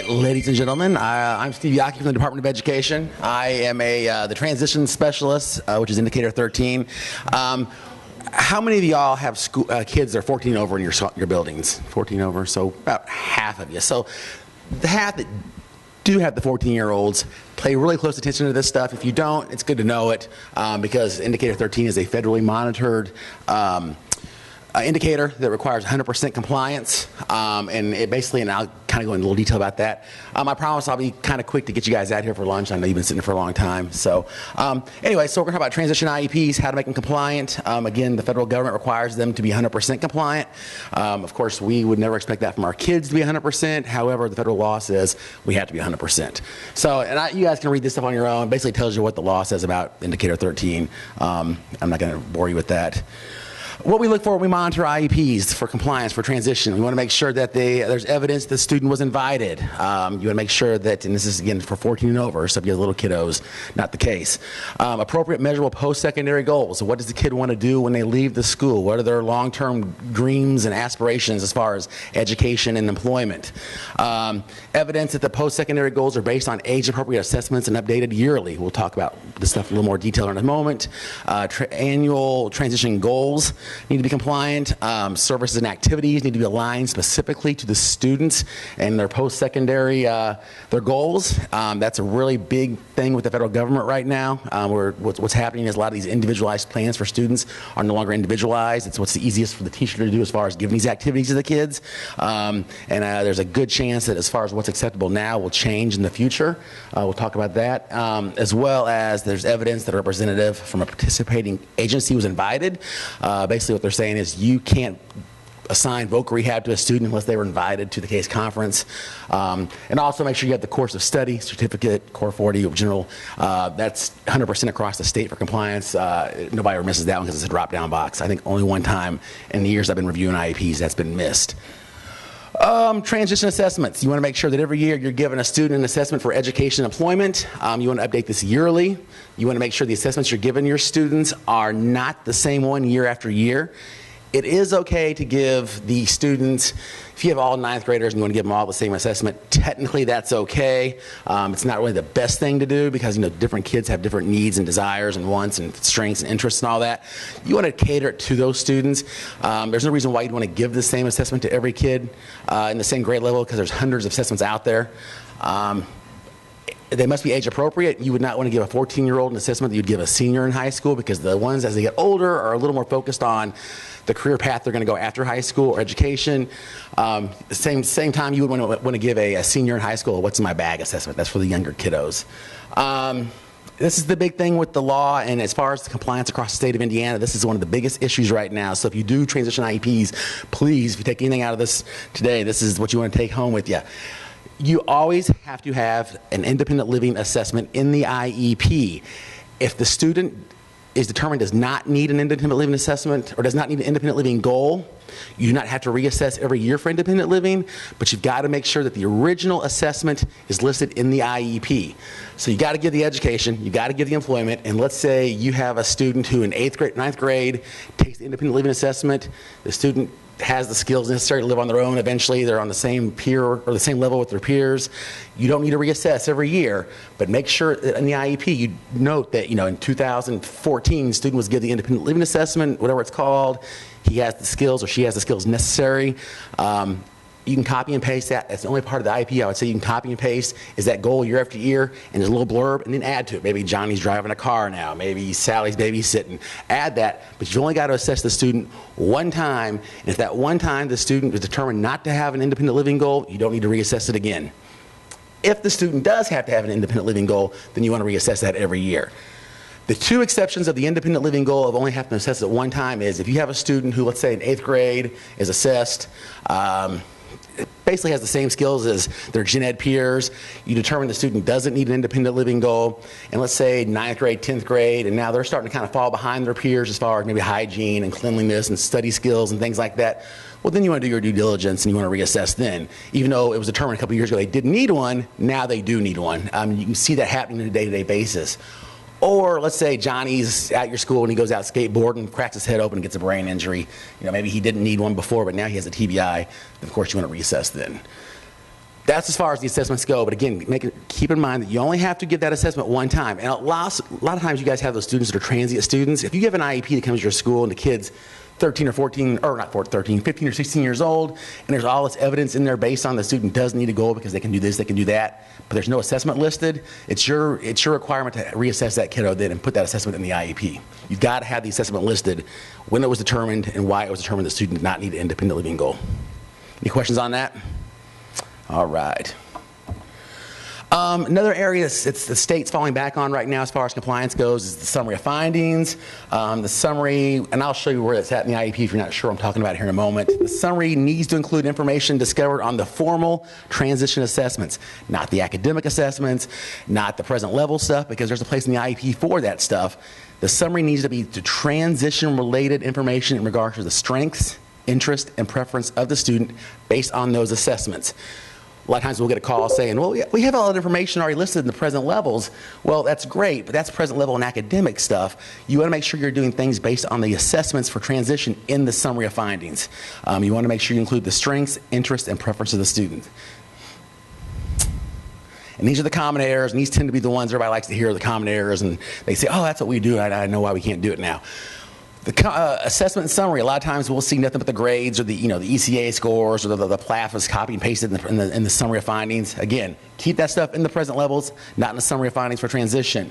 right, ladies and gentlemen, I'm Steve Yockey from the Department of Education. I am the transition specialist, which is indicator 13. How many of y'all have kids that are 14 over in your buildings? 14 over, so about half of you. So the half that do have the 14-year-olds pay really close attention to this stuff. If you don't, it's good to know it because indicator 13 is a federally monitored indicator that requires 100% compliance, and it basically, and I'll kind of go into a little detail about that. I promise I'll be kind of quick to get you guys out here for lunch. I know you've been sitting for a long time. So anyway, so we're going to talk about transition IEPs, how to make them compliant. Again, the federal government requires them to be 100% compliant. Of course, we would never expect that from our kids to be 100%. However, the federal law says we have to be 100%. So, and you guys can read this stuff on your own. It basically tells you what the law says about indicator 13. I'm not going to bore you with that. What we look for when we monitor IEPs for compliance, for transition, we want to make sure that there's evidence the student was invited. You want to make sure that, and this is again for 14 and over, so if you have little kiddos, not the case. Appropriate measurable post-secondary goals. So what does the kid want to do when they leave the school? What are their long-term dreams and aspirations as far as education and employment? Evidence that the post-secondary goals are based on age-appropriate assessments and updated yearly. We'll talk about this stuff in a little more detail in a moment. Annual transition goals need to be compliant. Services and activities need to be aligned specifically to the students and their post-secondary, their goals. That's a really big thing with the federal government right now. Where what's happening is a lot of these individualized plans for students are no longer individualized. It's what's the easiest for the teacher to do as far as giving these activities to the kids. There's a good chance that as far as what's acceptable now will change in the future. We'll talk about that. As well as there's evidence that a representative from a participating agency was invited. Basically what they're saying is you can't assign voc rehab to a student unless they were invited to the case conference. And also make sure you have the course of study, certificate, Core 40, general. That's 100% across the state for compliance. Nobody ever misses that one because it's a drop-down box. I think only one time in the years I've been reviewing IEPs that's been missed. Transition assessments. You want to make sure that every year you're giving a student an assessment for education and employment. You want to update this yearly. You want to make sure the assessments you're giving your students are not the same one year after year. It is okay to give the students, if you have all ninth graders and you want to give them all the same assessment, technically that's okay. It's not really the best thing to do because different kids have different needs and desires and wants and strengths and interests and all that. You want to cater it to those students. There's no reason why you'd want to give the same assessment to every kid in the same grade level because there's hundreds of assessments out there. They must be age appropriate. You would not want to give a 14-year-old an assessment that you'd give a senior in high school because the ones as they get older are a little more focused on the career path they're going to go after high school or education. Same time you would want to give a senior in high school a what's in my bag assessment. That's for the younger kiddos. This is the big thing with the law, and as far as the compliance across the state of Indiana, this is one of the biggest issues right now. So if you do transition IEPs, please, if you take anything out of this today, this is what you want to take home with you. You always have to have an independent living assessment in the IEP. If the student is determined does not need an independent living assessment or does not need an independent living goal, you do not have to reassess every year for independent living, but you've got to make sure that the original assessment is listed in the IEP. So you got to give the education, you got to give the employment, and let's say you have a student who in 8th grade, 9th grade takes the independent living assessment. The student has the skills necessary to live on their own. Eventually, they're on the same peer or the same level with their peers. You don't need to reassess every year, but make sure that in the IEP you note that in 2014, the student was given the independent living assessment, whatever it's called. He has the skills or she has the skills necessary. You can copy and paste that. That's the only part of the IEP I would say you can copy and paste is that goal year after year, and there's a little blurb, and then add to it. Maybe Johnny's driving a car now. Maybe Sally's babysitting. Add that, but you only got to assess the student one time, and if that one time the student is determined not to have an independent living goal, you don't need to reassess it again. If the student does have to have an independent living goal, then you want to reassess that every year. The two exceptions of the independent living goal of only having to assess it one time is if you have a student who, let's say in 8th grade, is assessed, basically has the same skills as their gen ed peers. You determine the student doesn't need an independent living goal, and let's say 9th grade, 10th grade, and now they're starting to kind of fall behind their peers as far as maybe hygiene and cleanliness and study skills and things like that. Well, then you want to do your due diligence and you want to reassess then. Even though it was determined a couple of years ago they didn't need one, now they do need one. You can see that happening on a day-to-day basis. Or let's say Johnny's at your school and he goes out skateboarding, cracks his head open and gets a brain injury. Maybe he didn't need one before, but now he has a TBI. Of course, you want to reassess then. That's as far as the assessments go, but again, keep in mind that you only have to give that assessment one time. And a lot of times you guys have those students that are transient students. If you give an IEP that comes to your school and the kid's 13 or 14, or not 13, 15 or 16 years old, and there's all this evidence in there based on the student does need to go because they can do this, they can do that, but there's no assessment listed, it's your requirement to reassess that kiddo then and put that assessment in the IEP. You've got to have the assessment listed, when it was determined and why it was determined the student did not need to independently be in goal. Any questions on that? All right. Another area the state's falling back on right now as far as compliance goes is the summary of findings. The summary, and I'll show you where it's at in the IEP if you're not sure what I'm talking about here in a moment. The summary needs to include information discovered on the formal transition assessments, not the academic assessments, not the present level stuff, because there's a place in the IEP for that stuff. The summary needs to be the transition-related information in regards to the strengths, interest, and preference of the student based on those assessments. A lot of times we'll get a call saying, well, we have all that information already listed in the present levels. Well, that's great, but that's present level and academic stuff. You want to make sure you're doing things based on the assessments for transition in the summary of findings. You want to make sure you include the strengths, interests, and preference of the student. And these are the common errors, and these tend to be the ones everybody likes to hear, the common errors, and they say, oh, that's what we do, and I know why we can't do it now. The assessment and summary, a lot of times we'll see nothing but the grades or the ECA scores or the PLAF is copied and pasted in the summary of findings. Again, keep that stuff in the present levels, not in the summary of findings for transition.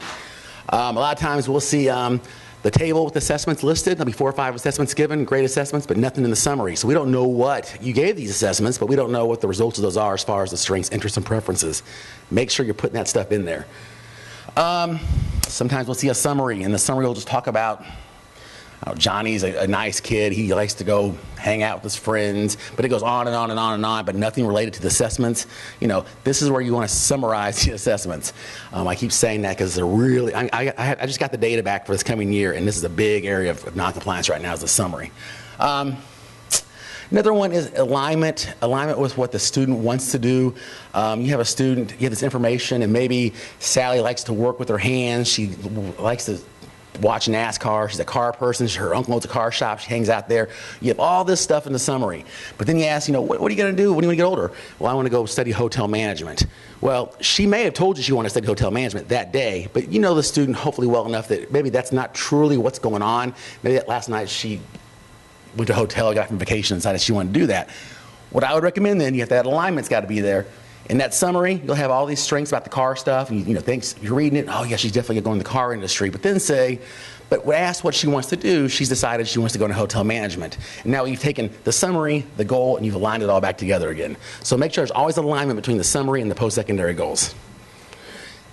A lot of times we'll see the table with assessments listed. There'll be 4 or 5 assessments given, grade assessments, but nothing in the summary. So we don't know what you gave these assessments, but we don't know what the results of those are as far as the strengths, interests, and preferences. Make sure you're putting that stuff in there. Sometimes we'll see a summary, and the summary will just talk about Johnny's a nice kid. He likes to go hang out with his friends, but it goes on and on and on and on, but nothing related to the assessments. This is where you want to summarize the assessments. I keep saying that because they're really, I just got the data back for this coming year, and this is a big area of noncompliance right now is the summary. Another one is alignment with what the student wants to do. You have a student, you have this information, and maybe Sally likes to work with her hands. She likes to watch NASCAR. She's a car person. Her uncle owns a car shop. She hangs out there. You have all this stuff in the summary. But then you ask, what are you going to do when you get older? Well, I want to go study hotel management. Well, she may have told you she wanted to study hotel management that day, but you know the student hopefully well enough that maybe that's not truly what's going on. Maybe that last night she went to a hotel, got from vacation, and decided she wanted to do that. What I would recommend then, you have that alignment's got to be there. In that summary, you'll have all these strengths about the car stuff, and things, you're reading it, oh yeah, she's definitely going to go in the car industry, but then say, but when asked what she wants to do, she's decided she wants to go into hotel management. And now you've taken the summary, the goal, and you've aligned it all back together again. So make sure there's always an alignment between the summary and the post-secondary goals.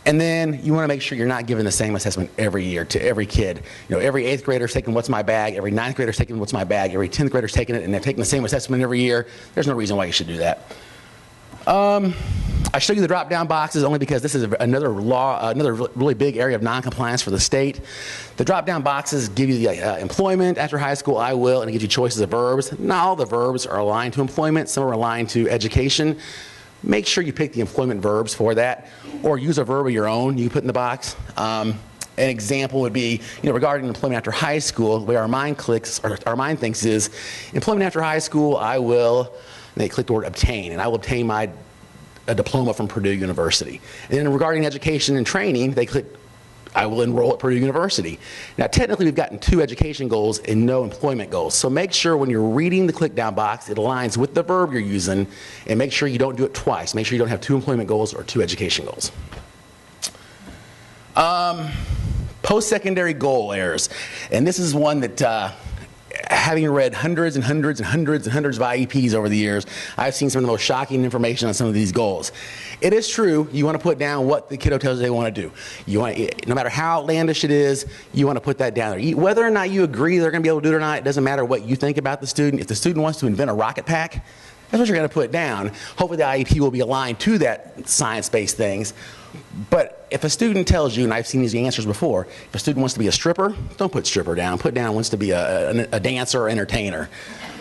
And then you want to make sure you're not giving the same assessment every year to every kid. Every 8th grader's taking what's my bag, every 9th grader's taking what's my bag, every 10th grader's taking it, and they're taking the same assessment every year. There's no reason why you should do that. I show you the drop-down boxes only because this is another really big area of non-compliance for the state. The drop-down boxes give you the employment after high school, I will, and it gives you choices of verbs. Not all the verbs are aligned to employment. Some are aligned to education. Make sure you pick the employment verbs for that, or use a verb of your own you put in the box. An example would be, regarding employment after high school, the way our mind thinks is, employment after high school, I will, and they click the word obtain, and I will obtain a diploma from Purdue University. And then regarding education and training, they click, I will enroll at Purdue University. Now technically we've gotten 2 education goals and no employment goals. So make sure when you're reading the click down box, it aligns with the verb you're using, and make sure you don't do it twice. Make sure you don't have 2 employment goals or 2 education goals. Post-secondary goal errors. And this is one that having read hundreds and hundreds and hundreds and hundreds of IEPs over the years, I've seen some of the most shocking information on some of these goals. It is true, you want to put down what the kiddo tells you they want to do. No matter how outlandish it is, you want to put that down there. Whether or not you agree they're going to be able to do it or not, it doesn't matter what you think about the student. If the student wants to invent a rocket pack, that's what you're going to put down. Hopefully the IEP will be aligned to that science-based things. But if a student tells you, and I've seen these answers before, if a student wants to be a stripper, don't put stripper down. Put down wants to be a dancer or entertainer.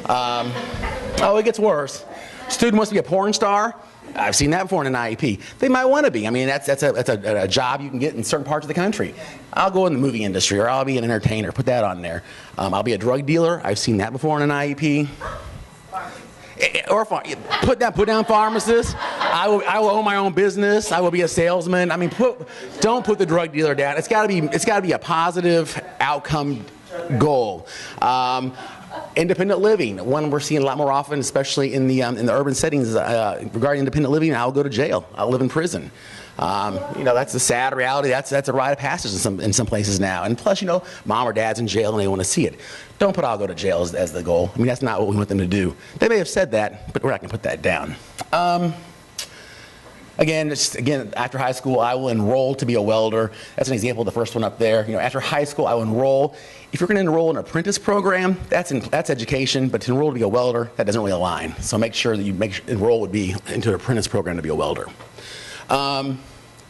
Oh, it gets worse. Student wants to be a porn star. I've seen that before in an IEP. They might want to be. I mean, that's a job you can get in certain parts of the country. I'll go in the movie industry, or I'll be an entertainer. Put that on there. I'll be a drug dealer. I've seen that before in an IEP. Or put down pharmacist. I will own my own business. I will be a salesman. I mean, don't put the drug dealer down. It's got to be a positive outcome goal. Independent living, one we're seeing a lot more often, especially in the urban settings. Regarding independent living, I'll go to jail. I'll live in prison. That's the sad reality. That's a rite of passage in some places now. And plus, mom or dad's in jail and they want to see it. Don't put I'll go to jail as the goal. I mean, that's not what we want them to do. They may have said that, but we're not going to put that down. Again, after high school, I will enroll to be a welder. That's an example of the first one up there. After high school, I will enroll. If you're going to enroll in an apprentice program, that's education, but to enroll to be a welder, that doesn't really align. So make sure that you enroll would be into an apprentice program to be a welder.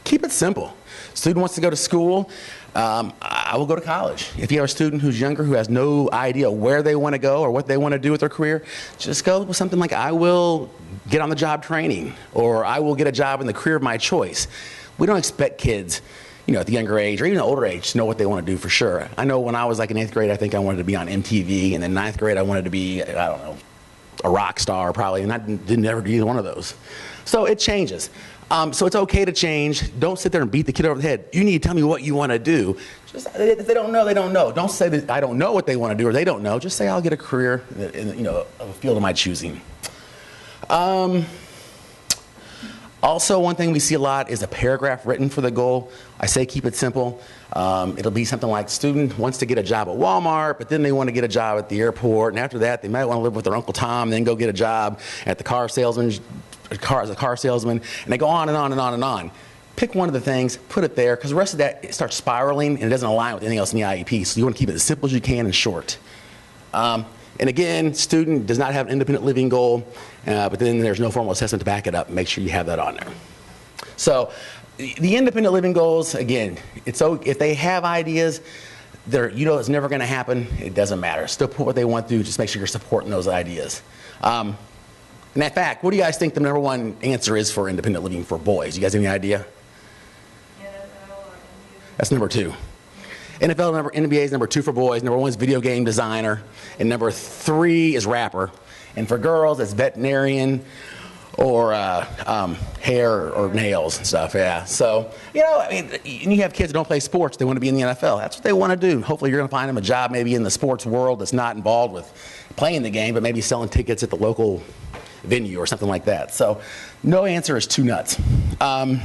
Keep it simple. Student wants to go to school, I will go to college. If you have a student who's younger who has no idea where they want to go or what they want to do with their career, just go with something like I will get on the job training or I will get a job in the career of my choice. We don't expect kids, at the younger age or even the older age to know what they want to do for sure. I know when I was like in 8th grade, I think I wanted to be on MTV, and then 9th grade I wanted to be, I don't know, a rock star probably, and I didn't ever do either one of those. So it changes. So it's okay to change. Don't sit there and beat the kid over the head. You need to tell me what you want to do. Just, if they don't know, they don't know. Don't say that I don't know what they want to do or they don't know. Just say I'll get a career in a field of my choosing. Also, one thing we see a lot is a paragraph written for the goal. I say keep it simple. It'll be something like student wants to get a job at Walmart, but then they want to get a job at the airport, and after that they might want to live with their Uncle Tom, and then go get a job at the car salesman, as a car salesman, and they go on and on and on and on. Pick one of the things, put it there, because the rest of that it starts spiraling and it doesn't align with anything else in the IEP. So you want to keep it as simple as you can and short. And again, student does not have an independent living goal, but then there's no formal assessment to back it up. Make sure you have that on there. So the independent living goals, again, if they have ideas, it's never going to happen. It doesn't matter. Still put what they want to do. Just make sure you're supporting those ideas. And in fact, what do you guys think the number one answer is for independent living for boys? You guys have any idea? That's number 2. NBA is number 2 for boys. Number 1 is video game designer. And number 3 is rapper. And for girls, it's veterinarian or hair or nails and stuff, yeah. So, you have kids that don't play sports. They want to be in the NFL. That's what they want to do. Hopefully you're going to find them a job maybe in the sports world that's not involved with playing the game, but maybe selling tickets at the local venue or something like that. So no answer is too nuts. And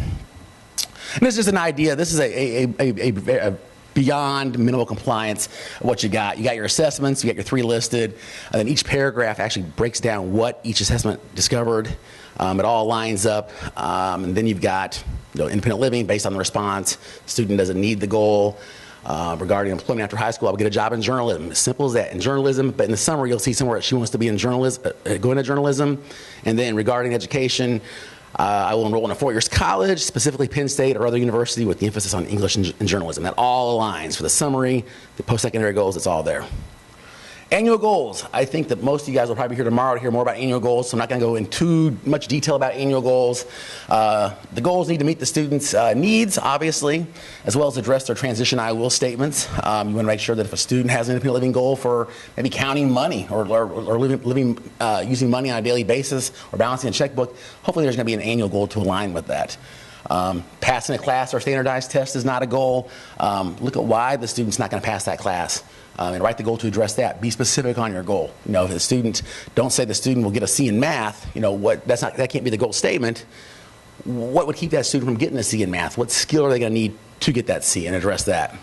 this is an idea. This is a beyond minimal compliance of what you got. You got your assessments, you got your 3 listed, and then each paragraph actually breaks down what each assessment discovered. It all lines up, and then you've got independent living based on the response. Student doesn't need the goal. Regarding employment after high school, I would get a job in journalism. As simple as that, in journalism. But in the summary, you'll see somewhere that she wants to be in journalism, go into journalism. And then regarding education, I will enroll in a 4-year college, specifically Penn State or other university with the emphasis on English and journalism. That all aligns. For the summary, the post-secondary goals, it's all there. Annual goals. I think that most of you guys will probably be here tomorrow to hear more about annual goals, so I'm not going to go into too much detail about annual goals. The goals need to meet the students' needs, obviously, as well as address their transition I will statements. You want to make sure that if a student has an independent living goal for maybe counting money or living using money on a daily basis or balancing a checkbook, hopefully there's going to be an annual goal to align with that. Passing a class or standardized test is not a goal. Look at why the student's not going to pass that class. And write the goal to address that. Be specific on your goal. If the student, don't say the student will get a C in math. That can't be the goal statement. What would keep that student from getting a C in math? What skill are they going to need to get that C, and address that.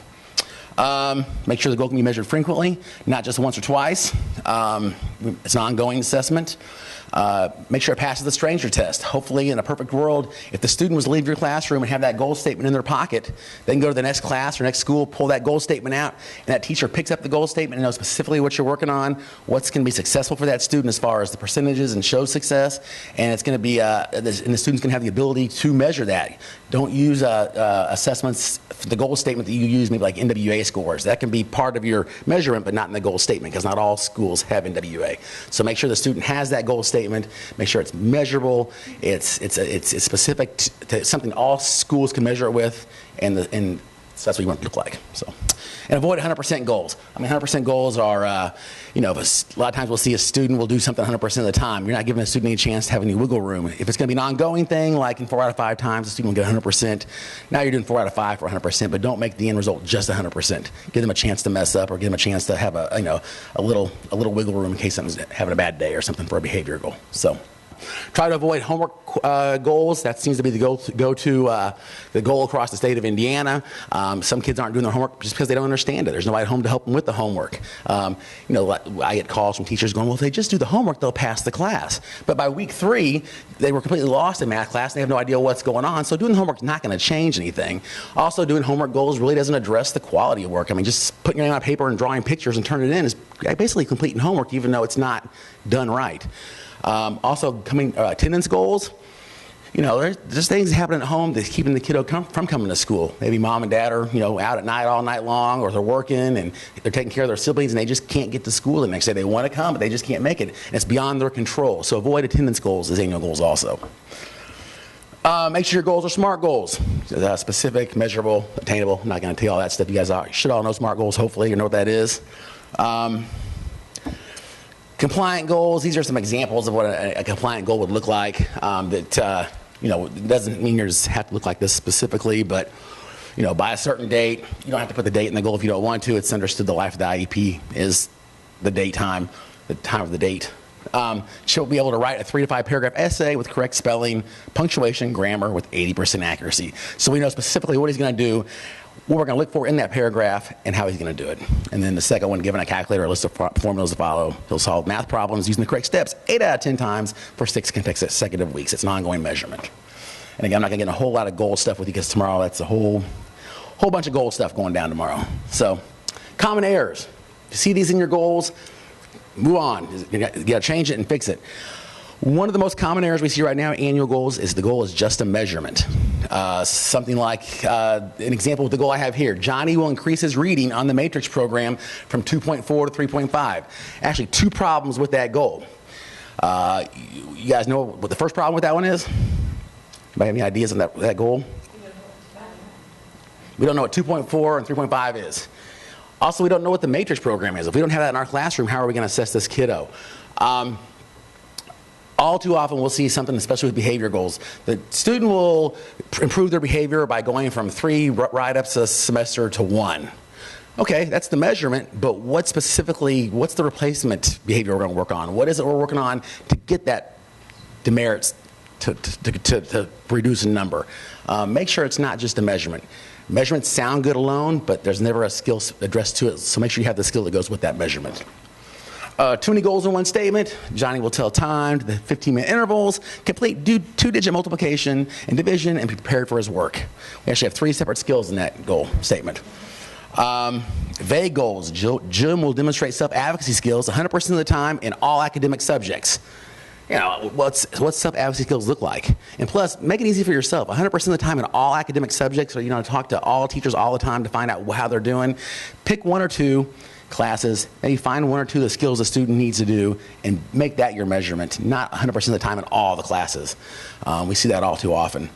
Make sure the goal can be measured frequently, not just once or twice. It's an ongoing assessment. Make sure it passes the stranger test. Hopefully, in a perfect world, if the student was to leave your classroom and have that goal statement in their pocket, they can go to the next class or next school, pull that goal statement out, and that teacher picks up the goal statement and knows specifically what you're working on, what's going to be successful for that student as far as the percentages and shows success, and it's going to be, and the student's going to have the ability to measure that. Don't use assessments, the goal statement that you use, maybe like NWA scores. That can be part of your measurement, but not in the goal statement, because not all schools have NWA. So make sure the student has that goal statement. Make sure it's measurable. It's specific to something all schools can measure it with, and So that's what you want it to look like. So, and avoid 100% goals. I mean, 100% goals are, you know, a lot of times we'll see a student will do something 100% of the time. You're not giving a student any chance to have any wiggle room. If it's going to be an ongoing thing, like in 4 out of 5 times, the student will get 100%. Now you're doing 4 out of 5 for 100%, but don't make the end result just 100%. Give them a chance to mess up, or give them a chance to have a, you know, a little wiggle room in case someone's having a bad day or something for a behavior goal. So. Try to avoid homework goals. That seems to be the go-to the goal across the state of Indiana. Some kids aren't doing their homework just because they don't understand it. There's nobody at home to help them with the homework. You know, I get calls from teachers going, well, if they just do the homework, they'll pass the class. But by week 3, they were completely lost in math class, and they have no idea what's going on. So doing the homework is not going to change anything. Also, doing homework goals really doesn't address the quality of work. I mean, just putting your name on paper and drawing pictures and turning it in is basically completing homework, even though it's not done right. Also, attendance goals. You know, there's things happening at home that's keeping the kiddo from coming to school. Maybe mom and dad are, you know, out at night all night long, or they're working and they're taking care of their siblings, and they just can't get to school the next day. They want to come, but they just can't make it. And it's beyond their control. So avoid attendance goals as annual goals also. Make sure your goals are SMART goals. Specific, measurable, attainable. I'm not going to tell you all that stuff. You guys should all know SMART goals, hopefully. You know what that is. Compliant goals, these are some examples of what a compliant goal would look like. You know, it doesn't mean yours have to look like this specifically, but, you know, by a certain date, you don't have to put the date in the goal if you don't want to. It's understood the life of the IEP is the time of the date. She'll be able to write a 3 to 5 paragraph essay with correct spelling, punctuation, grammar with 80% accuracy. So we know specifically what he's going to do, what we're going to look for in that paragraph, and how he's going to do it. And then the second one, given a calculator, a list of formulas to follow, he'll solve math problems using the correct steps 8 out of 10 times for 6 consecutive weeks. It's an ongoing measurement. And again, I'm not going to get in a whole lot of goal stuff with you because tomorrow that's a whole bunch of goal stuff going down tomorrow. So, common errors. If you see these in your goals, move on. You got to change it and fix it. One of the most common errors we see right now in annual goals is the goal is just a measurement. Something like an example of the goal I have here. Johnny will increase his reading on the matrix program from 2.4 to 3.5. Actually, 2 problems with that goal. You guys know what the first problem with that one is? Anybody have any ideas on that goal? We don't know what 2.4 and 3.5 is. Also, we don't know what the matrix program is. If we don't have that in our classroom, how are we going to assess this kiddo? All too often we'll see something, especially with behavior goals. The student will improve their behavior by going from 3 write-ups a semester to 1. Okay, that's the measurement, but what's the replacement behavior we're going to work on? What is it we're working on to get that demerits to reduce a number? Make sure it's not just a measurement. Measurements sound good alone, but there's never a skill addressed to it, so make sure you have the skill that goes with that measurement. Too many goals in one statement. Johnny will tell time to the 15-minute intervals, complete 2-digit multiplication and division, and be prepared for his work. We actually have 3 separate skills in that goal statement. Vague goals. Jim will demonstrate self-advocacy skills 100% of the time in all academic subjects. You know, what's self-advocacy skills look like? And plus, make it easy for yourself. 100% of the time in all academic subjects, so you know, talk to all teachers all the time to find out how they're doing. Pick 1 or 2 classes, maybe find 1 or 2 of the skills the student needs to do and make that your measurement, not 100% of the time in all the classes. We see that all too often.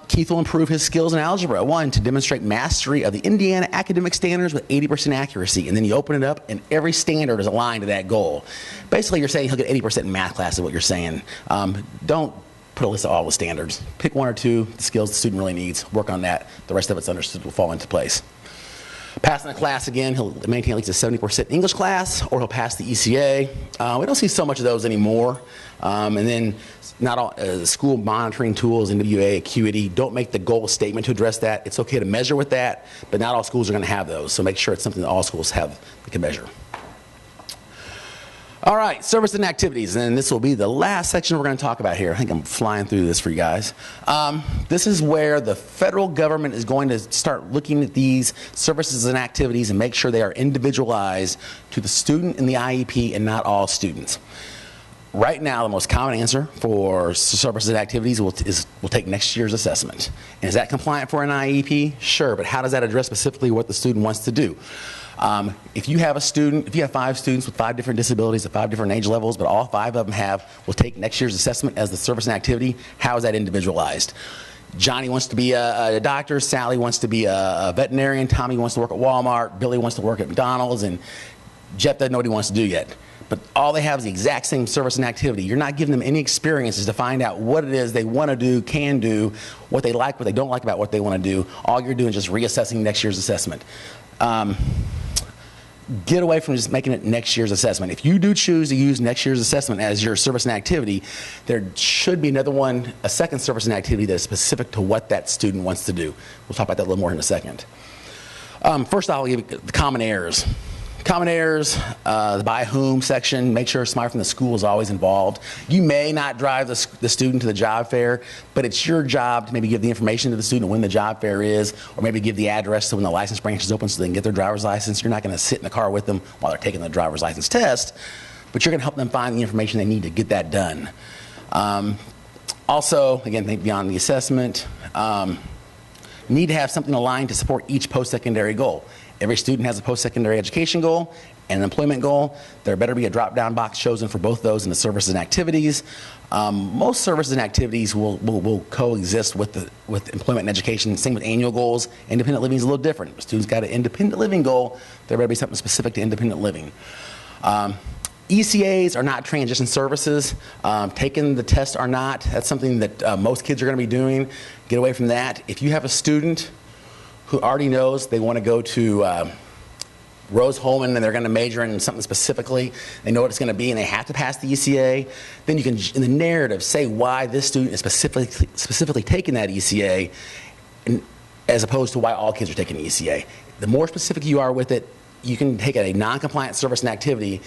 Keith will improve his skills in algebra. 1, to demonstrate mastery of the Indiana academic standards with 80% accuracy. And then you open it up and every standard is aligned to that goal. Basically, you're saying he'll get 80% in math class is what you're saying. Don't put a list of all the standards. Pick 1 or 2 the skills the student really needs. Work on that. The rest of it's understood will fall into place. Passing the class again, he'll maintain at least a 70% English class, or he'll pass the ECA. We don't see so much of those anymore. And then not all school monitoring tools, NWA, Acuity, don't make the goal statement to address that. It's okay to measure with that, but not all schools are going to have those. So make sure it's something that all schools have that can measure. All right, service and activities, and this will be the last section we're going to talk about here. I think I'm flying through this for you guys. This is where the federal government is going to start looking at these services and activities and make sure they are individualized to the student in the IEP and not all students. Right now, the most common answer for services and activities will take next year's assessment. And is that compliant for an IEP? Sure, but how does that address specifically what the student wants to do? If you have 5 students with 5 different disabilities at 5 different age levels, but all 5 of them will take next year's assessment as the service and activity, how is that individualized? Johnny wants to be a doctor, Sally wants to be a veterinarian, Tommy wants to work at Walmart, Billy wants to work at McDonald's, and Jeff doesn't know what he wants to do yet. But all they have is the exact same service and activity. You're not giving them any experiences to find out what it is they want to do, can do, what they like, what they don't like about what they want to do. All you're doing is just reassessing next year's assessment. Get away from just making it next year's assessment. If you do choose to use next year's assessment as your service and activity, there should be another one, a second service and activity that is specific to what that student wants to do. We'll talk about that a little more in a second. First, I'll give you the common errors. Common errors, the by whom section, make sure somebody from the school is always involved. You may not drive the student to the job fair, but it's your job to maybe give the information to the student when the job fair is, or maybe give the address so when the license branch is open so they can get their driver's license. You're not going to sit in the car with them while they're taking the driver's license test, but you're going to help them find the information they need to get that done. Also, again, think beyond the assessment, need to have something aligned to support each post-secondary goal. Every student has a post-secondary education goal and an employment goal. There better be a drop-down box chosen for both those in the services and activities. Most services and activities will coexist with employment and education. Same with annual goals. Independent living is a little different. If a student's got an independent living goal, there better be something specific to independent living. ECAs are not transition services. Taking the test are not. That's something that most kids are going to be doing. Get away from that. If you have a student who already knows they want to go to Rose-Hulman and they're going to major in something specifically, they know what it's going to be and they have to pass the ECA, then you can, in the narrative, say why this student is specifically taking that ECA as opposed to why all kids are taking the ECA. The more specific you are with it, you can take a non-compliant service and activity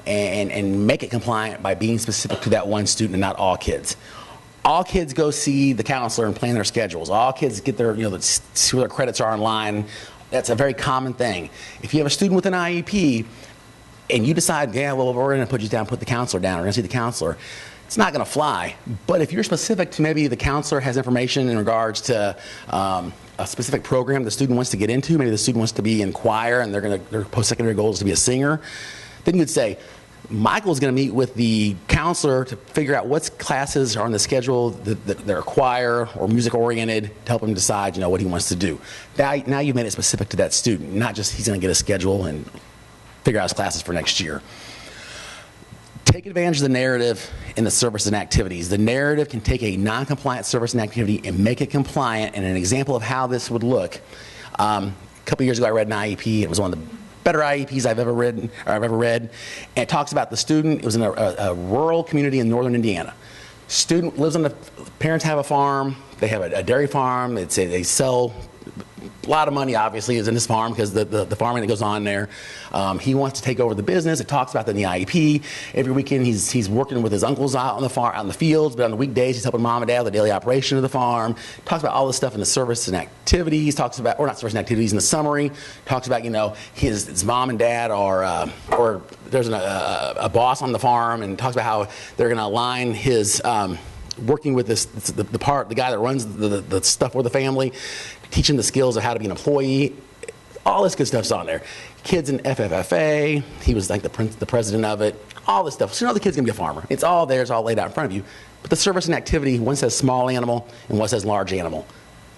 and make it compliant by being specific to that one student and not all kids. All kids go see the counselor and plan their schedules. All kids get their, see where their credits are online. That's a very common thing. If you have a student with an IEP and you decide, yeah, well, we're going to put you down, put the counselor down, we're going to see the counselor, it's not going to fly. But if you're specific to maybe the counselor has information in regards to a specific program the student wants to get into, maybe the student wants to be in choir and their post-secondary goal is to be a singer, then you'd say, Michael's going to meet with the counselor to figure out what classes are on the schedule that they're choir or music oriented to help him decide, what he wants to do. Now you've made it specific to that student, not just he's going to get a schedule and figure out his classes for next year. Take advantage of the narrative in the service and activities. The narrative can take a non-compliant service and activity and make it compliant. And an example of how this would look, a couple years ago I read an IEP. It was one of the better IEPs I've ever read, and it talks about the student. It was in a rural community in northern Indiana. Student lives on parents have a farm. They have a dairy farm. They sell a lot of money, obviously, is in this farm because the farming that goes on there. He wants to take over the business. It talks about that in the IEP. Every weekend he's working with his uncles out on the farm, out in the fields, but on the weekdays he's helping mom and dad with the daily operation of the farm. Talks about all this stuff in the service and activities. Talks about, or not service and activities, in the summary. Talks about, his mom and dad are, or there's a boss on the farm, and talks about how they're going to align his working with the guy that runs the stuff for the family, teach him the skills of how to be an employee. All this good stuff's on there. Kids in FFFA, he was like the president of it, all this stuff. So the kid's gonna be a farmer. It's all there, it's all laid out in front of you. But the service and activity, one says small animal and one says large animal.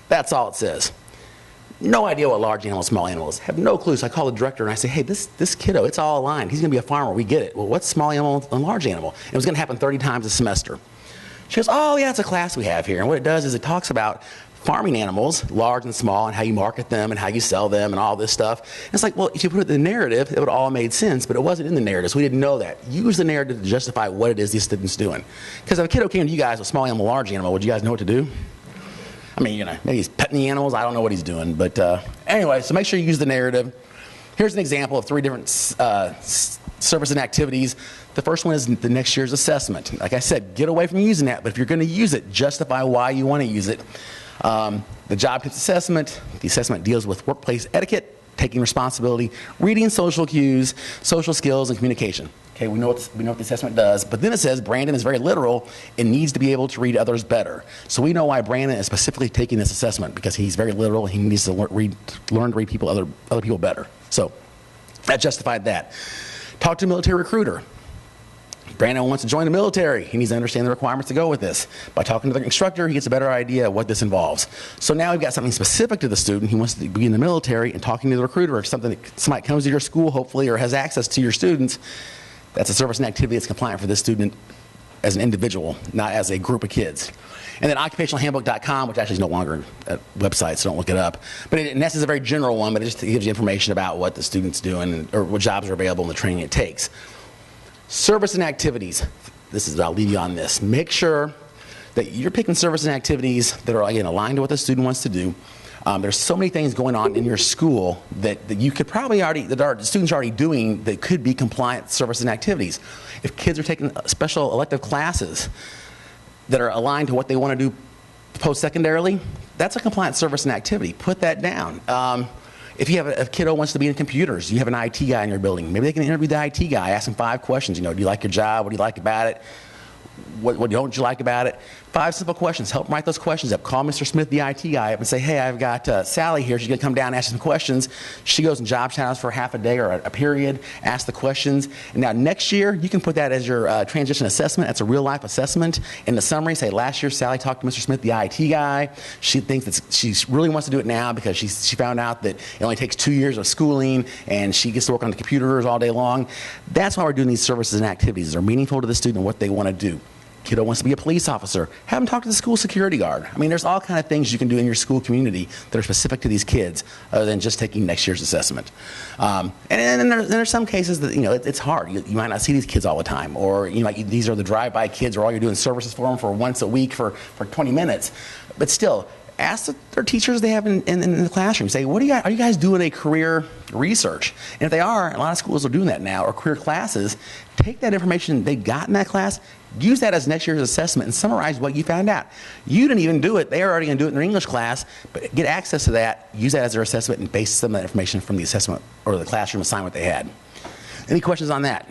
That's all it says. No idea what large animal, small animal is. Have no clue. So I call the director and I say, hey, this kiddo, it's all aligned. He's gonna be a farmer, we get it. Well, what's small animal and large animal? And it was gonna happen 30 times a semester. She goes, oh yeah, it's a class we have here. And what it does is it talks about farming animals, large and small, and how you market them and how you sell them and all this stuff. And it's like, well, if you put it in the narrative, it would all made sense, but it wasn't in the narrative, so we didn't know that. Use the narrative to justify what it is these students doing. Because if a kiddo came to you guys with small animal, large animal, would you guys know what to do? I mean, maybe he's petting the animals, I don't know what he's doing. But anyway, so make sure you use the narrative. Here's an example of 3 different service and activities. The first one is the next year's assessment. Like I said, get away from using that, but if you're going to use it, justify why you want to use it. The job tips assessment, the assessment deals with workplace etiquette, taking responsibility, reading social cues, social skills, and communication. Okay, we know what the assessment does, but then it says Brandon is very literal and needs to be able to read others better. So we know why Brandon is specifically taking this assessment, because he's very literal. He needs to learn to read other people better. So that justified that. Talk to a military recruiter. Brandon wants to join the military. He needs to understand the requirements to go with this. By talking to the instructor, he gets a better idea of what this involves. So now we've got something specific to the student. He wants to be in the military, and talking to the recruiter, if somebody comes to your school, hopefully, or has access to your students, that's a service and activity that's compliant for this student as an individual, not as a group of kids. And then occupationalhandbook.com, which actually is no longer a website, so don't look it up. But in essence, is a very general one, but it just gives you information about what the student's doing or what jobs are available and the training it takes. Service and activities. I'll leave you on this. Make sure that you're picking service and activities that are, again, aligned to what the student wants to do. There's so many things going on in your school that you could probably that students are already doing that could be compliant service and activities. If kids are taking special elective classes that are aligned to what they want to do post-secondarily, that's a compliant service and activity. Put that down. If you have a kiddo who wants to be in computers, you have an IT guy in your building, maybe they can interview the IT guy, ask him 5 questions. Do you like your job? What do you like about it? What don't you like about it? 5 simple questions. Help them write those questions up. Call Mr. Smith, the IT guy, up and say, hey, I've got Sally here. She's going to come down and ask some questions. She goes in job channels for half a day or a period, ask the questions. And now next year, you can put that as your transition assessment. That's a real-life assessment. In the summary, say, last year, Sally talked to Mr. Smith, the IT guy. She thinks that she really wants to do it now because she found out that it only takes 2 years of schooling and she gets to work on the computers all day long. That's why we're doing these services and activities. They're meaningful to the student and what they want to do. Kiddo wants to be a police officer, have them talk to the school security guard. I mean, there's all kind of things you can do in your school community that are specific to these kids other than just taking next year's assessment. And then there's some cases that, it's hard. You might not see these kids all the time, or, these are the drive-by kids, or all you're doing services for them for once a week for 20 minutes. But still, ask their teachers they have in the classroom. Say, are you guys doing a career research? And if they are, a lot of schools are doing that now, or career classes. Take that information they got in that class, use that as next year's assessment, and summarize what you found out. You didn't even do it. They're already going to do it in their English class, but get access to that, use that as their assessment, and base some of that information from the assessment or the classroom assignment they had. Any questions on that?